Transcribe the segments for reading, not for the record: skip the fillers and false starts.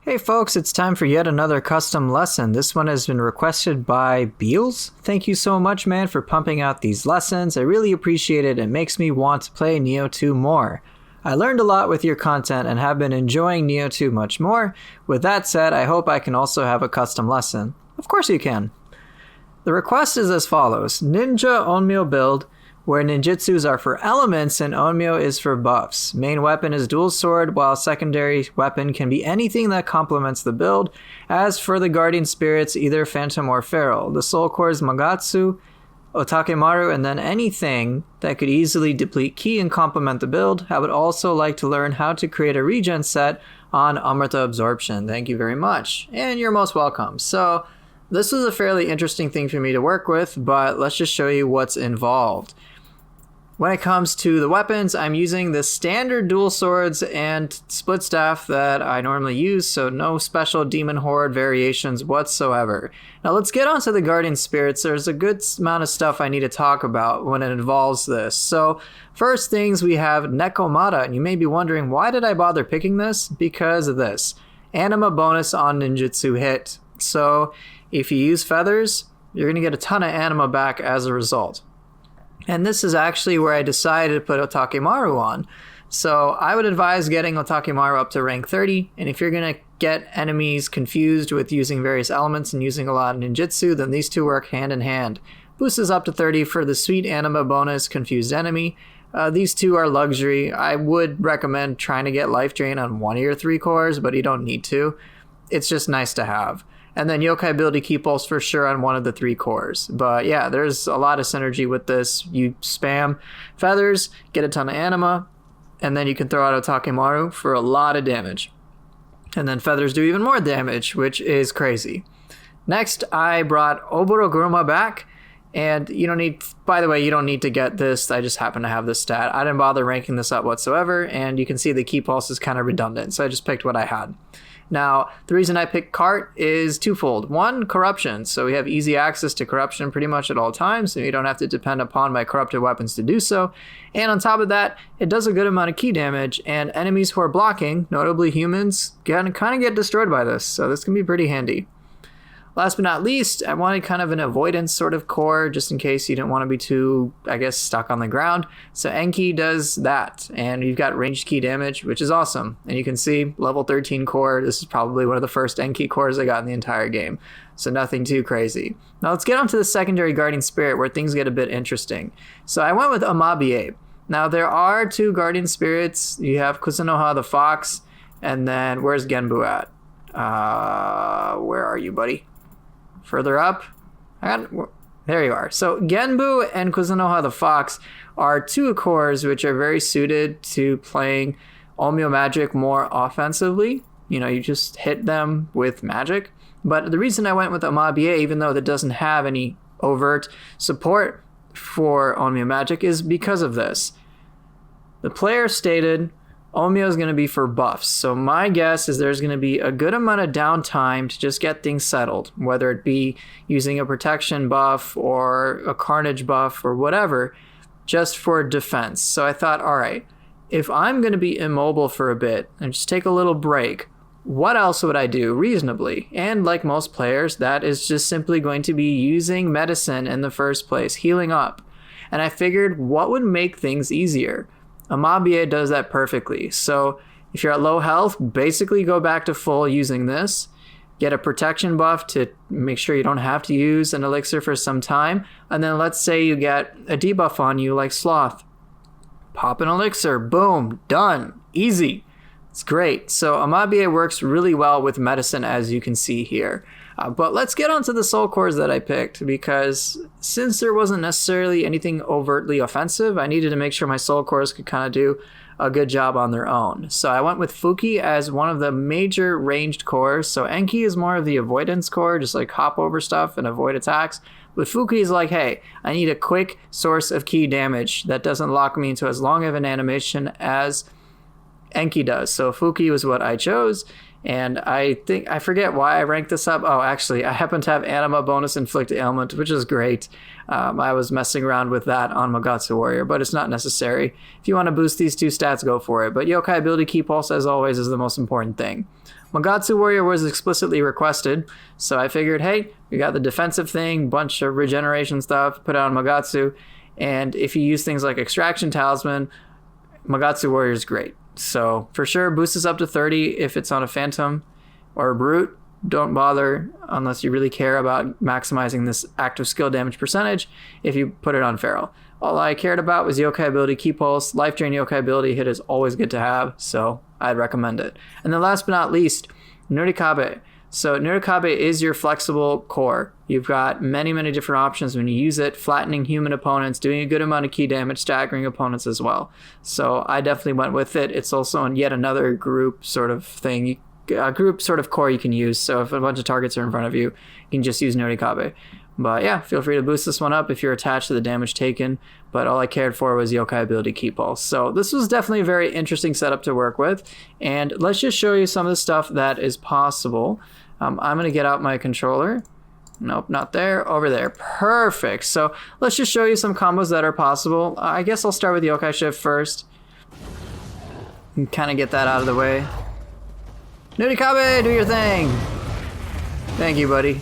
Hey folks, it's time for yet another custom lesson. This one has been requested by Beelzzz. Thank you so much, man, for pumping out these lessons. I really appreciate it. It makes me want to play Nioh 2 more. I learned a lot with your content and have been enjoying Nioh 2 much more. With that said, I hope I can also have a custom lesson. Of course you can. The request is as follows. Ninja Onmyo build, where ninjutsus are for elements and Onmyo is for buffs. Main weapon is dual sword, while secondary weapon can be anything that complements the build. As for the guardian spirits, either phantom or feral. The soul core is Magatsu, Otakemaru, and then anything that could easily deplete ki and complement the build. I would also like to learn how to create a regen set on Amrita absorption. Thank you very much. And you're most welcome. So this was a fairly interesting thing for me to work with, but let's just show you what's involved. When it comes to the weapons, I'm using the standard dual swords and Splitstaff that I normally use, so no special demon horde variations whatsoever. Now let's get on to the guardian spirits. There's a good amount of stuff I need to talk about when it involves this. So first things, we have Nekomata, and you may be wondering, why did I bother picking this? Because of this. Anima bonus on ninjutsu hit. So if you use feathers, you're going to get a ton of anima back as a result. And this is actually where I decided to put Otakemaru on. So I would advise getting Otakemaru up to rank 30. And if you're going to get enemies confused with using various elements and using a lot of ninjutsu, then these two work hand in hand. Boost is up to 30 for the sweet anima bonus, confused enemy. These two are luxury. I would recommend trying to get life drain on one of your 3 cores, but you don't need to. It's just nice to have. And then yokai ability ki pulse for sure on one of the 3 cores. But yeah, there's a lot of synergy with this. You spam feathers, get a ton of anima, and then you can throw out Otakemaru for a lot of damage. And then feathers do even more damage, which is crazy. Next, I brought Oboroguruma back. And you don't need, by the way, you don't need to get this. I just happen to have this stat. I didn't bother ranking this up whatsoever. And you can see the ki pulse is kind of redundant. So I just picked what I had. Now, the reason I picked Cart is twofold. One, corruption. So we have easy access to corruption pretty much at all times, and you don't have to depend upon my corrupted weapons to do so. And on top of that, it does a good amount of ki damage, and enemies who are blocking, notably humans, kind of get destroyed by this. So this can be pretty handy. Last but not least, I wanted kind of an avoidance sort of core, just in case you didn't want to be too, I guess, stuck on the ground. So Enki does that, and you've got ranged ki damage, which is awesome. And you can see level 13 core. This is probably one of the first Enki cores I got in the entire game. So nothing too crazy. Now let's get on to the secondary guardian spirit, where things get a bit interesting. So I went with Amabie. Now there are 2 guardian spirits. You have Kusunoha the fox, and then where's Genbu at? Where are you, buddy? Further up. There you are. So Genbu and Kusunoha the Fox are 2 cores which are very suited to playing Onmyo magic more offensively. You know, you just hit them with magic. But the reason I went with Amabie, even though that doesn't have any overt support for Onmyo magic, is because of this. The player stated Onmyo is going to be for buffs, so my guess is there's going to be a good amount of downtime to just get things settled, whether it be using a protection buff or a carnage buff or whatever, just for defense. So I thought, all right, if I'm going to be immobile for a bit and just take a little break, what else would I do reasonably? And like most players, that is just simply going to be using medicine in the first place, healing up. And I figured, what would make things easier? Amabie does that perfectly. So if you're at low health, basically go back to full using this. Get a protection buff to make sure you don't have to use an elixir for some time. And then let's say you get a debuff on you like Sloth. Pop an elixir, boom, done, easy. It's great. So Amabie works really well with medicine, as you can see here. But let's get on to the soul cores that I picked, because since there wasn't necessarily anything overtly offensive, I needed to make sure my soul cores could kind of do a good job on their own. So I went with Fuki as one of the major ranged cores. So Enki is more of the avoidance core, just like hop over stuff and avoid attacks. But Fuki is like, hey, I need a quick source of ki damage that doesn't lock me into as long of an animation as Enki does. So Fuki was what I chose. And I forget why I ranked this up. Oh, actually, I happen to have anima bonus inflict ailment, which is great. I was messing around with that on Magatsu Warrior, but it's not necessary. If you want to boost these 2 stats, go for it. But yokai ability ki pulse, as always, is the most important thing. Magatsu Warrior was explicitly requested, so I figured, hey, we got the defensive thing, bunch of regeneration stuff, put it on Magatsu, and if you use things like Extraction Talisman, Magatsu Warrior is great. So for sure, boost is up to 30 if it's on a Phantom or a Brute. Don't bother unless you really care about maximizing this active skill damage percentage if you put it on Feral. All I cared about was Yokai ability Key Pulse. Life Drain Yokai ability hit is always good to have, so I'd recommend it. And then last but not least, Nurikabe. So Nurikabe is your flexible core. You've got many, many different options when you use it, flattening human opponents, doing a good amount of key damage, staggering opponents as well. So I definitely went with it. It's also yet another group sort of thing, a group sort of core you can use. So if a bunch of targets are in front of you, you can just use Nurikabe. But yeah, feel free to boost this one up if you're attached to the damage taken. But all I cared for was Yokai ability Key Pulse. So this was definitely a very interesting setup to work with. And let's just show you some of the stuff that is possible. I'm going to get out my controller. Nope, not there. Over there. Perfect. So let's just show you some combos that are possible. I guess I'll start with Yokai Shift first. And kind of get that out of the way. Nurikabe, do your thing. Thank you, buddy.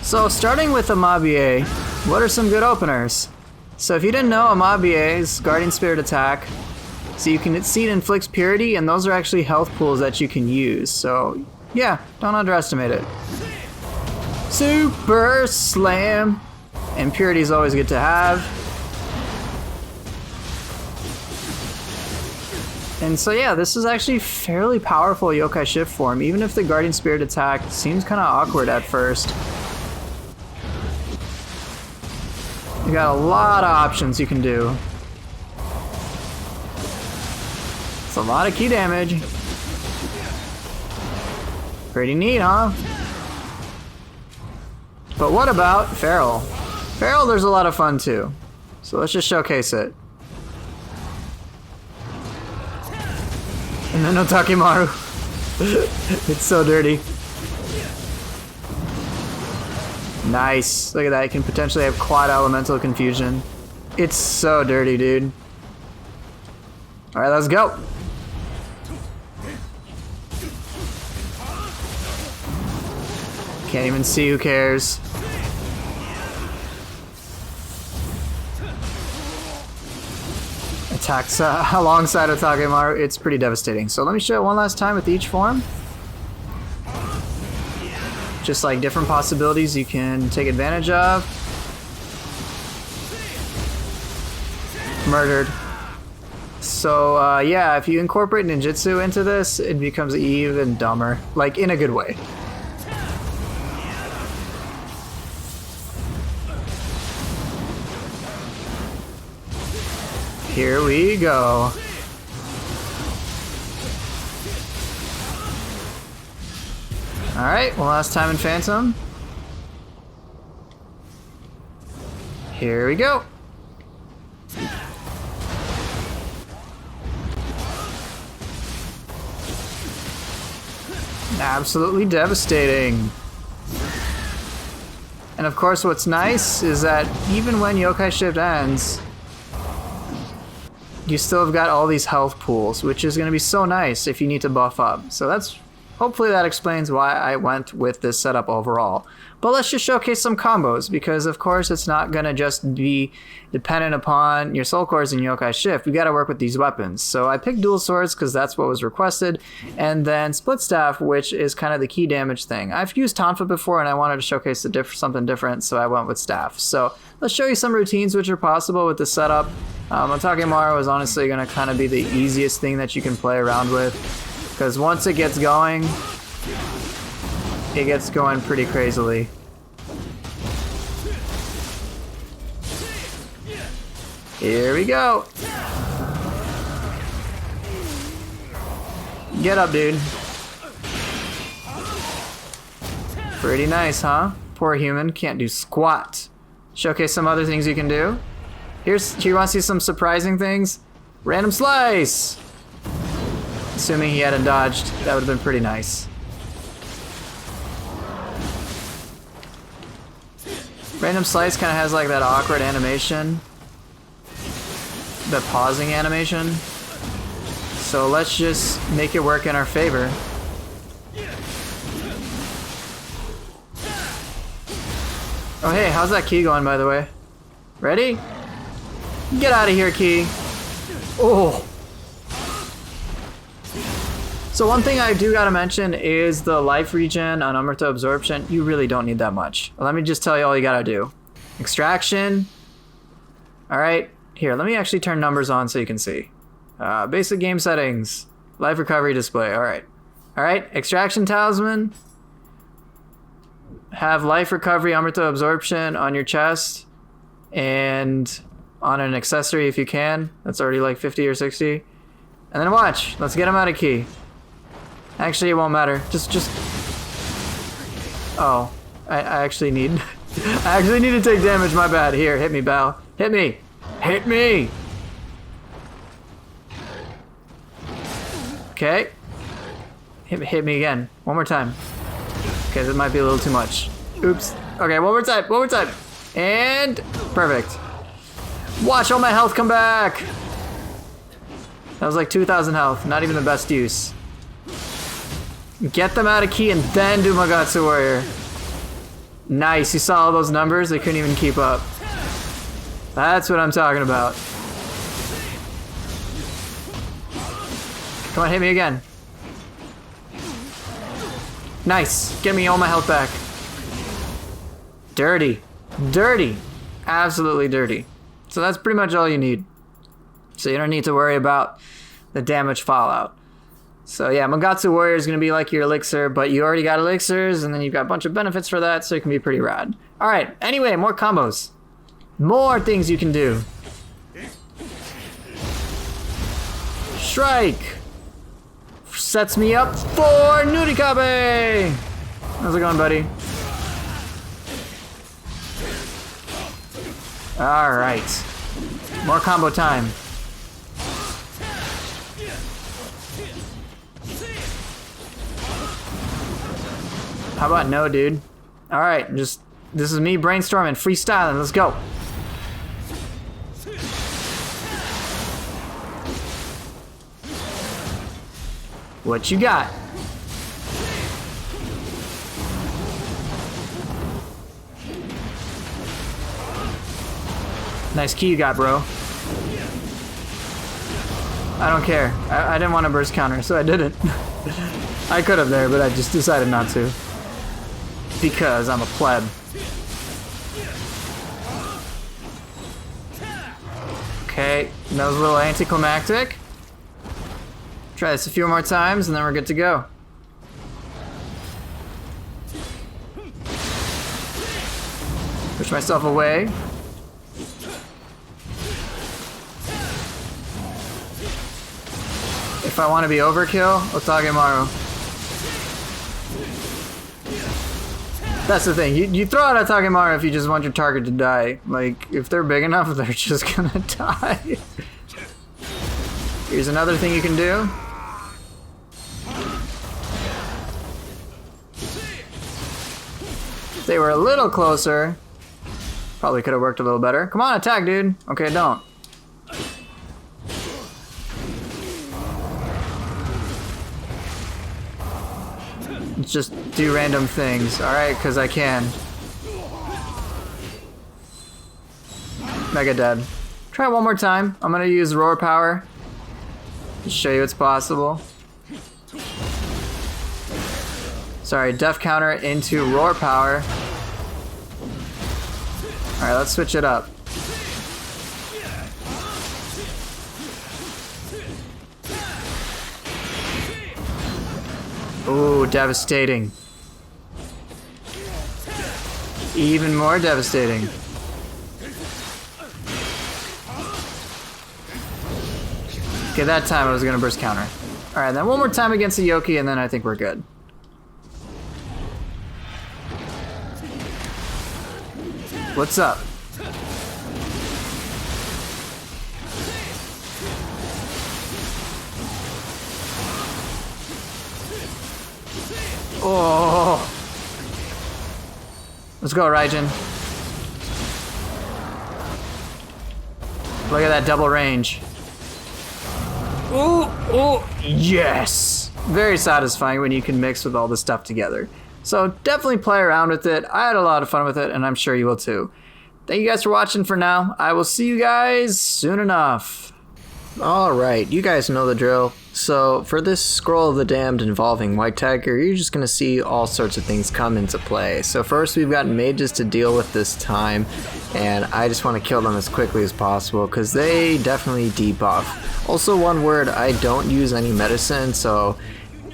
So starting with Amabie, what are some good openers? So if you didn't know, Amabie's Guardian Spirit attack, so you can see it inflicts Purity, and those are actually health pools that you can use. So yeah, don't underestimate it. Super Slam, and Purity is always good to have. And so yeah, this is actually fairly powerful Yokai Shift form, even if the Guardian Spirit attack seems kind of awkward at first. You got a lot of options you can do. It's a lot of key damage. Pretty neat, huh? But what about Feral? Feral, there's a lot of fun too. So let's just showcase it. And then Otakemaru. It's so dirty. Nice. Look at that. You can potentially have quad elemental confusion. It's so dirty, dude. Alright, let's go. Can't even see, who cares? Attacks alongside Otakemaru, it's pretty devastating. So let me show it one last time with each form. Just like different possibilities you can take advantage of. Murdered. So yeah, if you incorporate ninjutsu into this, it becomes even dumber. Like, in a good way. Here we go. Alright, one last time in Phantom. Here we go. Absolutely devastating. And of course what's nice is that even when Yokai Shift ends, you still have got all these health pools, which is going to be so nice if you need to buff up. So that's, hopefully that explains why I went with this setup overall. But let's just showcase some combos, because of course it's not going to just be dependent upon your soul cores and Yokai Shift. We got to work with these weapons. So I picked dual swords because that's what was requested, and then Splitstaff, which is kind of the key damage thing. I've used Tonfa before and I wanted to showcase something different, so I went with Staff. So let's show you some routines which are possible with this setup. Otakemaru is honestly going to kind of be the easiest thing that you can play around with, because once it gets going pretty crazily. Here we go. Get up, dude. Pretty nice, huh? Poor human, can't do squat. Showcase some other things you can do. Here you want to see some surprising things? Random slice! Assuming he hadn't dodged, that would have been pretty nice. Random slice kind of has like that awkward animation. The pausing animation. So let's just make it work in our favor. Oh hey, how's that key going, by the way? Ready? Get out of here, key. Oh. So one thing I do gotta mention is the life regen on Amarta Absorption. You really don't need that much. Let me just tell you all you gotta do. Extraction. Alright, here, let me actually turn numbers on so you can see. Basic game settings. Life recovery display, alright. Alright, extraction talisman. Have life recovery Amarta Absorption on your chest. And on an accessory if you can. That's already like 50 or 60. And then watch, let's get him out of key. Actually, it won't matter. Just. Oh, I actually need. I actually need to take damage. My bad. Here, hit me, Bal. Hit me. Hit me. Okay. Hit me again. One more time. Okay, that might be a little too much. Oops. Okay, one more time. One more time. And perfect. Watch all my health come back. That was like 2,000 health. Not even the best use. Get them out of key and then do Magatsu Warrior. Nice, you saw all those numbers? They couldn't even keep up. That's what I'm talking about. Come on, hit me again. Nice, get me all my health back. Dirty. Dirty. Absolutely dirty. So that's pretty much all you need. So you don't need to worry about the damage fallout. So yeah, Magatsu Warrior is going to be like your elixir, but you already got elixirs, and then you've got a bunch of benefits for that, so it can be pretty rad. Alright, anyway, more combos. More things you can do. Strike! Sets me up for Nurikabe! How's it going, buddy? Alright. More combo time. How about no, dude? Alright, this is me brainstorming, freestyling, let's go. What you got? Nice key you got, bro. I don't care. I didn't want to burst counter, so I didn't. I could have there, but I just decided not to. Because I'm a pleb. Okay, that was a little anticlimactic. Try this a few more times and then we're good to go. Push myself away. If I want to be overkill, Otakemaru. That's the thing. You throw out Otakemaru if you just want your target to die. Like, if they're big enough, they're just gonna die. Here's another thing you can do. If they were a little closer, probably could have worked a little better. Come on, attack, dude. Okay, don't. Just do random things, alright? Because I can. Mega dead. Try it one more time. I'm gonna use roar power to show you it's possible. Sorry, def counter into roar power. Alright, let's switch it up. Ooh, devastating. Even more devastating. Okay, that time I was gonna burst counter. Alright, then one more time against the Yoki and then I think we're good. What's up? Oh! Let's go, Raijin. Look at that double range. Ooh, ooh, yes! Very satisfying when you can mix with all this stuff together. So definitely play around with it. I had a lot of fun with it, and I'm sure you will too. Thank you guys for watching for now. I will see you guys soon enough. Alright, you guys know the drill. So for this Scroll of the Damned involving White Tiger, you're just going to see all sorts of things come into play. So first we've got mages to deal with this time, and I just want to kill them as quickly as possible because they definitely debuff. Also, one word, I don't use any medicine, so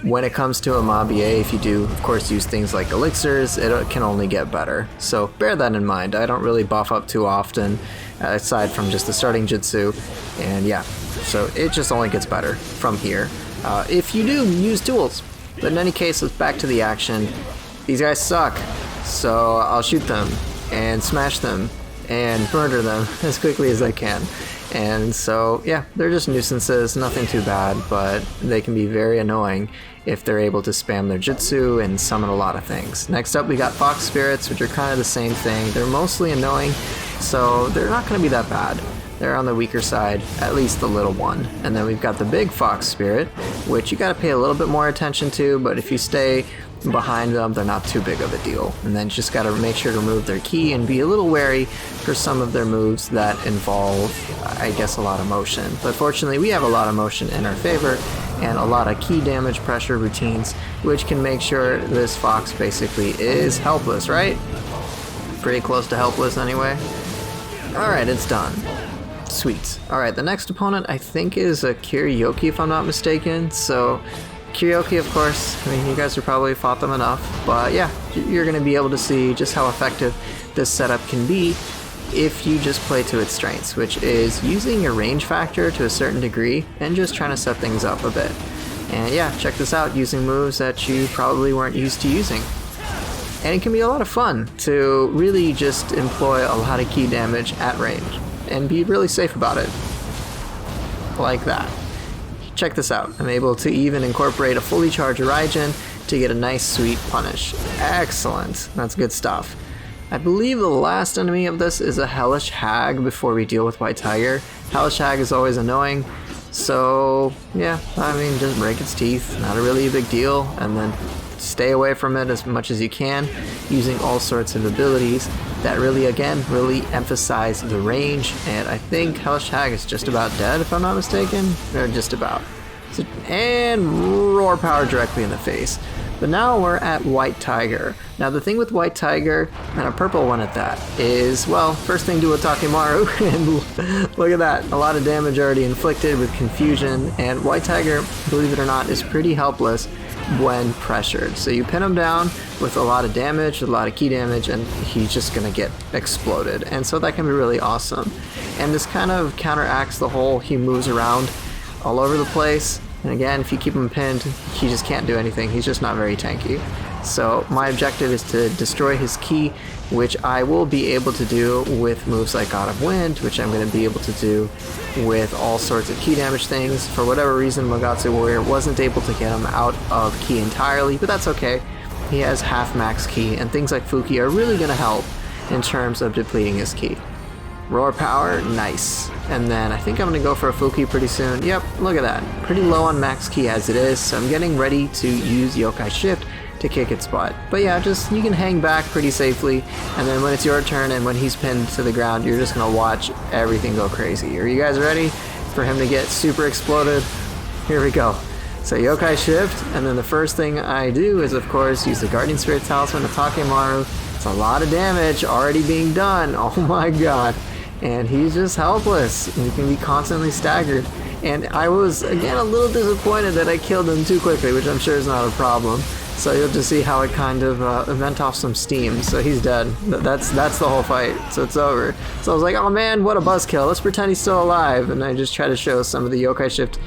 when it comes to Amabie, if you do of course use things like elixirs, it can only get better. So bear that in mind. I don't really buff up too often, aside from just the starting jutsu, and yeah, so it just only gets better from here. If you do use tools. But in any case, let's back to the action. These guys suck, so I'll shoot them and smash them and murder them as quickly as I can. And so yeah, they're just nuisances, nothing too bad, but they can be very annoying if they're able to spam their jutsu and summon a lot of things. Next up we got fox spirits, which are kind of the same thing. They're mostly annoying, so they're not going to be that bad. They're on the weaker side, at least the little one. And then we've got the big fox spirit, which you got to pay a little bit more attention to, but if you stay behind them, they're not too big of a deal. And then just got to make sure to remove their ki and be a little wary for some of their moves that involve, I guess, a lot of motion. But fortunately, we have a lot of motion in our favor and a lot of ki damage pressure routines, which can make sure this fox basically is helpless, right? Pretty close to helpless anyway. Alright, it's done. Sweet. Alright, the next opponent I think is a Kiryoki, if I'm not mistaken. So Kiryoki, of course, I mean, you guys have probably fought them enough, but yeah, you're going to be able to see just how effective this setup can be if you just play to its strengths, which is using your range factor to a certain degree and just trying to set things up a bit. And yeah, check this out, using moves that you probably weren't used to using. And it can be a lot of fun to really just employ a lot of ki damage at range and be really safe about it. Like that. Check this out, I'm able to even incorporate a fully charged Raijin to get a nice sweet punish. Excellent, that's good stuff. I believe the last enemy of this is a Hellish Hag before we deal with White Tiger. Hellish Hag is always annoying, so yeah, I mean, just break its teeth, not a really big deal, and then stay away from it as much as you can, using all sorts of abilities that really, again, really emphasize the range. And I think Hellish Hag is just about dead, if I'm not mistaken, or just about. So, and roar power directly in the face. But now we're at White Tiger. Now the thing with White Tiger, and a purple one at that, is, well, first thing do Otakemaru, and look at that, a lot of damage already inflicted with confusion, and White Tiger, believe it or not, is pretty helpless when pressured. So you pin him down with a lot of damage, a lot of ki damage, and he's just gonna get exploded. And so that can be really awesome. And this kind of counteracts the whole he moves around all over the place. And again, if you keep him pinned, he just can't do anything. He's just not very tanky. So my objective is to destroy his ki, which I will be able to do with moves like God of Wind, which I'm going to be able to do with all sorts of ki damage things. For whatever reason, Magatsu Warrior wasn't able to get him out of ki entirely, but that's okay. He has half max ki, and things like Fuki are really going to help in terms of depleting his ki. Roar power, nice. And then I think I'm going to go for a Fuki pretty soon. Yep, look at that. Pretty low on max ki as it is, so I'm getting ready to use Yokai Shift to kick its butt. But yeah, just you can hang back pretty safely, and then when it's your turn and when he's pinned to the ground, you're just going to watch everything go crazy. Are you guys ready for him to get super exploded? Here we go. So Yokai Shift, and then the first thing I do is, of course, use the Guardian Spirit Talisman to Otakemaru. It's a lot of damage already being done. Oh my god. And he's just helpless. He can be constantly staggered. And I was, again, a little disappointed that I killed him too quickly, which I'm sure is not a problem. So you'll just see how it kind of vent off some steam. So he's dead. That's the whole fight. So it's over. So I was like, oh man, what a buzzkill. Let's pretend he's still alive. And I just try to show some of the Yokai Shift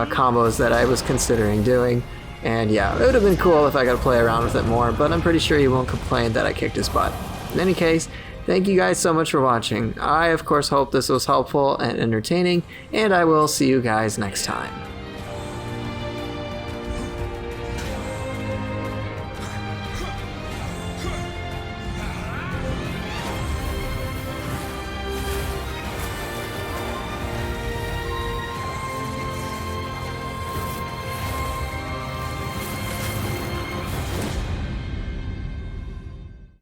combos that I was considering doing. And yeah, it would have been cool if I got to play around with it more, but I'm pretty sure he won't complain that I kicked his butt. In any case, thank you guys so much for watching. I, of course, hope this was helpful and entertaining, and I will see you guys next time.